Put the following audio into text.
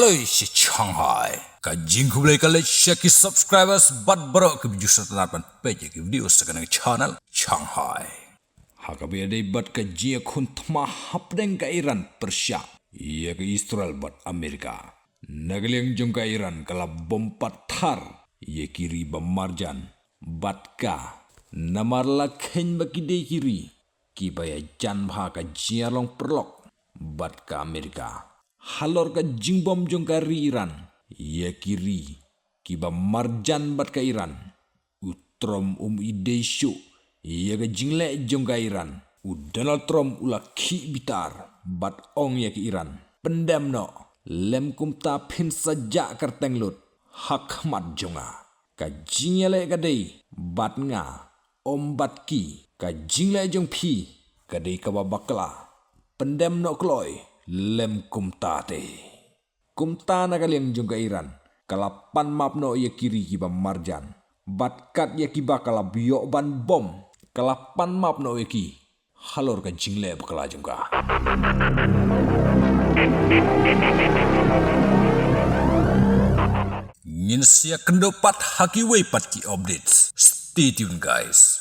Aloi si Shanghai. Kajing kubelai kali share subscribers bat baru ke video setelah page ke video sekarang channel Shanghai. Hakabi ada bat kajing kun tma hapdeng ke Iran Persia. Ia ke Israel bat Amerika. Nageleng jong ke Iran kala bom patar. Ia kiri bamarjan bat ka. Namar lakhen bakide kiri. Kibaya jan bha kajing long perlok bat ka Amerika. Halor ka jingbom jong ka Iran. Ia kiri. Kiba marjan bat ka Iran. Utrom ide syu. Ia ka jingle jong ka Iran. Donald Trump ula ki bitar. Bat ong ya ke Iran. Pendam no. Lem kumta pin saja kerteng lut. Hak mat jonga. Ka jingle ka day. Bat nga. Om bat ki. Ka jingle jong pi. Ka day ka babakla. Pendam no kloy. Lem kumta te. Kumta na kaliang jong ka Iran. Kalapan map no ya kiri kiba marjan. Batkat ya kiba kalabiyok ban bom. Kalapan map no ya ki. Halor ka jingle bakala jong ka. Ngin siya kendopat haki way pat ki updates. Stay tuned guys.